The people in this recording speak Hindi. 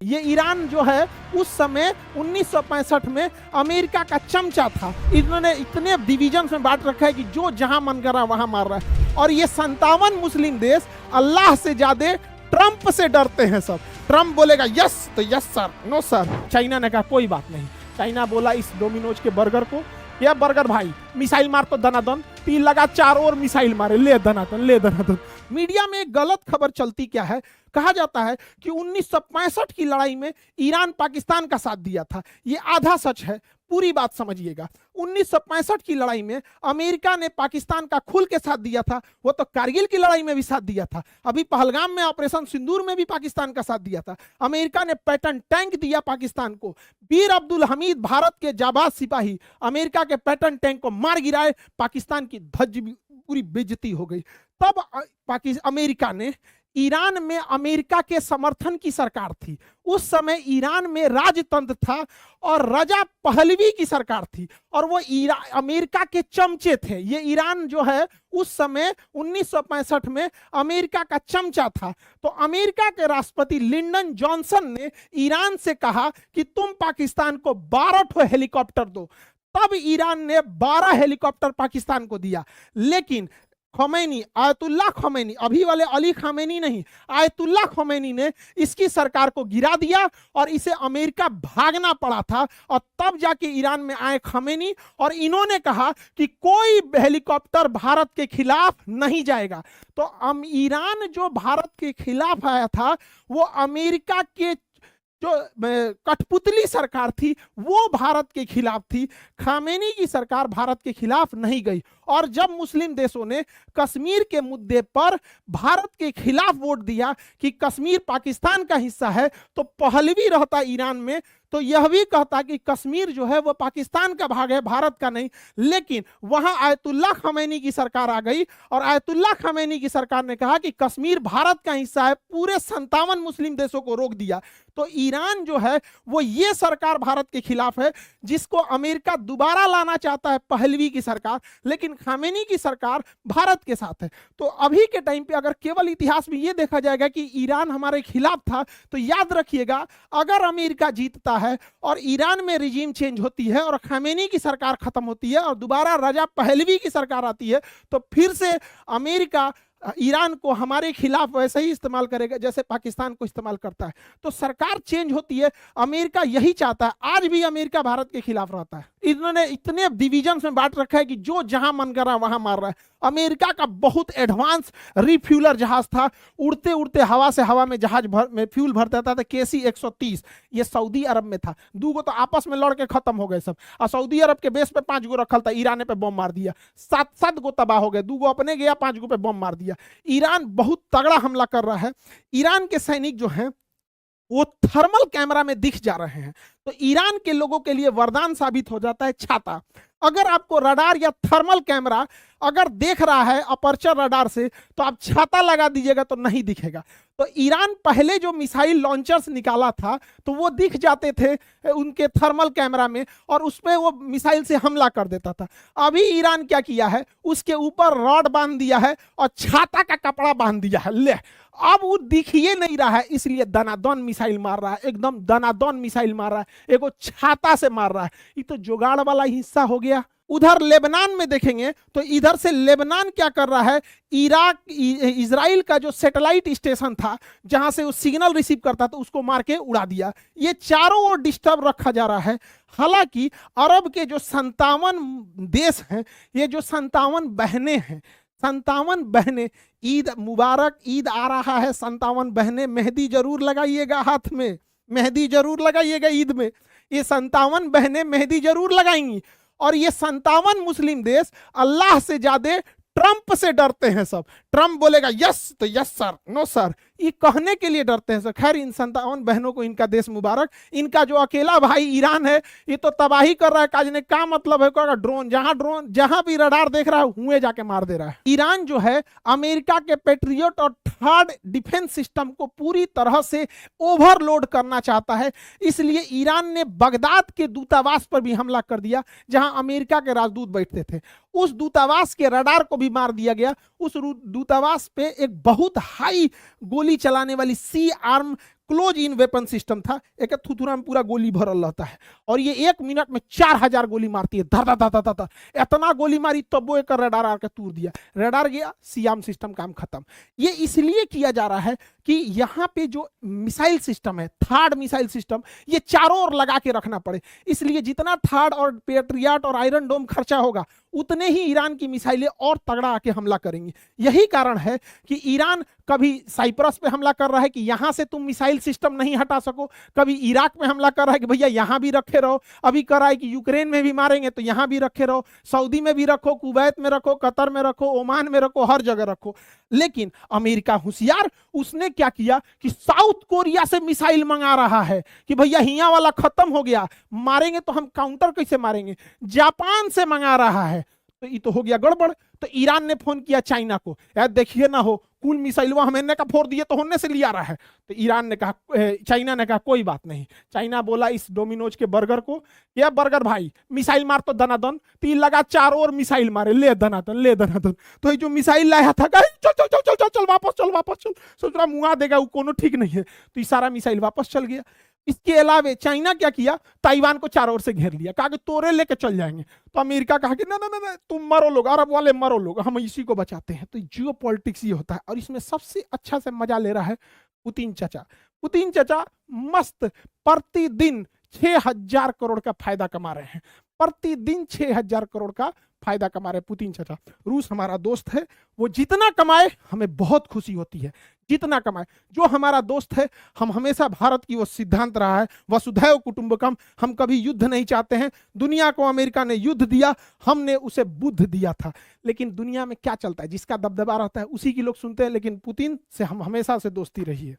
ये ईरान जो है उस समय 1965 में अमेरिका का चमचा था। इन्होंने इतने डिवीजन में बांट रखा है कि जो जहां मन कर रहा है वहां मार रहा है। और ये 57 मुस्लिम देश अल्लाह से ज्यादा ट्रंप से डरते हैं सब। ट्रंप बोलेगा यस तो yes sir, no sir. China ने कहा कोई बात नहीं। चाइना बोला इस डोमिनोज के बर्गर को, या बर्गर भाई मिसाइल मार तो दनादन, तीन लगा चार और मिसाइल मारे, ले दनादन ले दनादन। मीडिया में एक गलत खबर चलती क्या है, कहा जाता है कि 1965 की लड़ाई में ईरान पाकिस्तान का साथ दिया था। ये आधा सच है, पूरी बात समझिएगा। 1965 की लड़ाई में अमेरिका ने पाकिस्तान का खुल के साथ दिया था। वो तो कारगिल की लड़ाई में भी साथ दिया था। अभी पहलगाम में ऑपरेशन सिंदूर में भी पाकिस्तान का साथ दिया था। अमेरिका ने पैटर्न टैंक दिया पाकिस्तान को। बीर अब्दुल हमीद भारत के जाबाज सिपाही अमेरिका के पैटर्न टैंक को मार गिराए, पाकिस्तान की ध्वज पूरी बेइज्जती हो गई। तब अमेरिका ने, ईरान में अमेरिका के समर्थन की सरकार थी। उस समय ईरान में राजतंत्र था और रजा पहलवी की सरकार थी और वो अमेरिका के चमचे थे। ये ईरान जो है उस समय 1965 में अमेरिका का चमचा था। तो अमेरिका के राष्ट्रपति लिंडन जॉनसन ने ईरान से कहा कि तुम पाकिस्तान को 12 हेलीकॉप्टर दो। तब ईरान ने 12 हेलीकॉप्टर पाकिस्तान को दिया। लेकिन खमैनी, आयतुल्लाह खमैनी, अभी वाले अली खमैनी नहीं, आयतुल्लाह खमैनी ने इसकी सरकार को गिरा दिया और इसे अमेरिका भागना पड़ा था। और तब जाके ईरान में आए खमैनी और इन्होंने कहा कि कोई हेलीकॉप्टर भारत के खिलाफ नहीं जाएगा। तो ईरान जो भारत के खिलाफ आया था वो अमेरिका के जो कठपुतली सरकार थी वो भारत के खिलाफ थी। खामेनी की सरकार भारत के खिलाफ नहीं गई। और जब मुस्लिम देशों ने कश्मीर के मुद्दे पर भारत के खिलाफ वोट दिया कि कश्मीर पाकिस्तान का हिस्सा है, तो पहलवी रहता ईरान में तो यह भी कहता कि कश्मीर जो है वो पाकिस्तान का भाग है, भारत का नहीं। लेकिन वहां आयतुल्लाह खमैनी की सरकार आ गई और आयतुल्लाह खमैनी की सरकार ने कहा कि कश्मीर भारत का हिस्सा है, पूरे 57 मुस्लिम देशों को रोक दिया। तो ईरान जो है वो ये सरकार भारत के खिलाफ है जिसको अमेरिका दोबारा लाना चाहता है, पहलवी की सरकार, लेकिन खामेनी की सरकार भारत के साथ है। तो अभी के टाइम पे अगर केवल इतिहास में ये देखा जाएगा कि ईरान हमारे खिलाफ था, तो याद रखिएगा अगर अमेरिका जीतता है और ईरान में रिजीम चेंज होती है और खामेनी की सरकार खत्म होती है और दोबारा रजा पहलवी की सरकार आती है, तो फिर से अमेरिका ईरान को हमारे खिलाफ वैसे ही इस्तेमाल करेगा जैसे पाकिस्तान को इस्तेमाल करता है। तो सरकार चेंज होती है, अमेरिका यही चाहता है। आज भी अमेरिका भारत के खिलाफ रहता है। इन्होंने इतने डिवीजन में बांट रखा है कि जो जहां मन कर रहा है वहां मार रहा है। अमेरिका का बहुत एडवांस रिफ्यूलर जहाज था, उड़ते उड़ते हवा से हवा में जहाज में फ्यूल भरता था। KC 130 ये सऊदी अरब में था। 2 गो तो आपस में लड़ के खत्म हो गए सब। और सऊदी अरब के बेस पे 5 गो रखल था, ईरान पे बम मार दिया, 7 गो तबाह हो गए। 2 गो अपने गया, 5 गो पे बम मार दिया। ईरान बहुत तगड़ा हमला कर रहा है। ईरान के सैनिक जो हैं वो थर्मल कैमरा में दिख जा रहे हैं। तो ईरान के लोगों के लिए वरदान साबित हो जाता है छाता। अगर आपको रडार या थर्मल कैमरा अगर देख रहा है अपर्चर रडार से, तो आप छाता लगा दीजिएगा तो नहीं दिखेगा। तो ईरान पहले जो मिसाइल लॉन्चर्स निकाला था तो वो दिख जाते थे उनके थर्मल कैमरा में और उसमें वो मिसाइल से हमला कर देता था। अभी ईरान क्या किया है, उसके ऊपर रॉड बांध दिया है और छाता का कपड़ा बांध दिया है। ले अब वो दिख ही नहीं रहा है, इसलिए दनादन मिसाइल मार रहा है, एकदम दनादन मिसाइल मार रहा है, एगो छाता से मार रहा है। ये तो जुगाड़ वाला हिस्सा हो गया। उधर लेबनान में देखेंगे तो इधर से लेबनान क्या कर रहा है, इजराइल का जो सैटेलाइट स्टेशन था जहां से वो सिग्नल रिसीव करता था उसको मार के उड़ा दिया। ये चारों ओर डिस्टर्ब रखा जा रहा है। हालांकि अरब के जो 57 देश हैं, ये जो 57 बहनें हैं, 57 बहनें, ईद मुबारक, ईद आ रहा है, 57 बहनें मेहंदी जरूर लगाइएगा, हाथ में मेहंदी जरूर लगाइएगा ईद में। ये 57 बहनें मेहंदी जरूर लगाएंगी। और ये 57 मुस्लिम देश अल्लाह से ज्यादा ट्रंप से डरते हैं सब। ट्रंप बोलेगा यस तो यस सर, नो सर, ये कहने के लिए डरते हैं सर। खैर इन 57 बहनों को इनका देश मुबारक। इनका जो अकेला भाई ईरान है ये तो तबाही कर रहा है। काज ने क्या मतलब है, ड्रोन जहां भी रडार देख रहा है हुए जाके मार दे रहा है। ईरान जो है अमेरिका के पेट्रियट और थर्ड डिफेंस सिस्टम को पूरी तरह से ओवरलोड करना चाहता है। इसलिए ईरान ने बगदाद के दूतावास पर भी हमला कर दिया जहां अमेरिका के राजदूत बैठते थे। उस दूतावास के रडार को भी मार दिया गया। उस दूतावास पे एक बहुत हाई गोली चलाने वाली C RAM close in weapon system था, एक थुथुरा में पूरा गोली भरल रहता है और ये 1 मिनट में 4000 गोली मारती है, धर धर धर धर धर। इतना गोली मारी तब वो एक रेडार आकर तोड़ दिया, रेडार गया, सियाम सिस्टम काम खत्म। ये इसलिए किया जा रहा है कि यहाँ पे जो मिसाइल सिस्टम है, थर्ड मिसाइल सिस्टम, ये चारों ओर लगा के रखना पड़े, इसलिए जितना थर्ड और पेट्रियट और आयरन डोम खर्चा होगा उतने ही ईरान की मिसाइलें और तगड़ा आके हमला करेंगी। यही कारण है कि ईरान कभी साइप्रस पे हमला कर रहा है कि यहां से तुम मिसाइल सिस्टम नहीं हटा सको, कभी इराक में हमला कर रहा है कि भैया यहां भी रखे रहो, अभी कर रहा है कि यूक्रेन में भी मारेंगे तो यहां भी रखे रहो, सऊदी में भी रखो, कुवैत में रखो, कतर में रखो, ओमान में रखो, हर जगह रखो। लेकिन अमेरिका होशियार, उसने क्या किया कि साउथ कोरिया से मिसाइल मंगा रहा है कि भैया हिया वाला खत्म हो गया, मारेंगे तो हम काउंटर कैसे मारेंगे। जापान से मंगा रहा है, तो ये तो हो गया गड़बड़। तो ईरान ने फोन किया चाइना को, यार देखिए ना हो, कुल मिसाइल वो हमने का फोड़ दिए तो होने से लिया रहा है। तो ईरान ने कहा, चाइना ने कहा कोई बात नहीं। चाइना बोला इस डोमिनोज के बर्गर को, या बर्गर भाई मिसाइल मार तो दनादन, तीन लगा चार और मिसाइल मारे, ले दनादन ले दनादन। तो ये जो मिसाइल लाया था, चल चल चल चल चल चल वापस चल वापस चल, सोच रहा मुआ देगा वो, कोनो ठीक नहीं है। तो ये सारा मिसाइल वापस चल गया। इसके अलावा चाइना क्या किया, ताइवान को चारों ओर से घेर लिया, कहा कि तोरे लेके चल जाएंगे। तो अमेरिका कहा कि ना ना ना, तुम मरो लोग, अरब वाले मरो लोग, हम इसी को बचाते हैं। तो जियो पॉलिटिक्स ये होता है, और इसमें सबसे अच्छा से मजा ले रहा है पुतिन चाचा। पुतिन चाचा मस्त प्रतिदिन 6000 करोड़ का फायदा कमा रहे हैं, प्रतिदिन 6000 करोड़ का फायदा कमा रहे पुतिन चाचा। रूस हमारा दोस्त है, वो जितना कमाए हमें बहुत खुशी होती है, जितना कमाए। जो हमारा दोस्त है, हम हमेशा, भारत की वो सिद्धांत रहा है वसुधैव कुटुंबकम, हम कभी युद्ध नहीं चाहते हैं। दुनिया को अमेरिका ने युद्ध दिया, हमने उसे बुद्ध दिया था। लेकिन दुनिया में क्या चलता है, जिसका दबदबा रहता है उसी की लोग सुनते हैं, लेकिन पुतिन से हम हमेशा से दोस्ती रही है।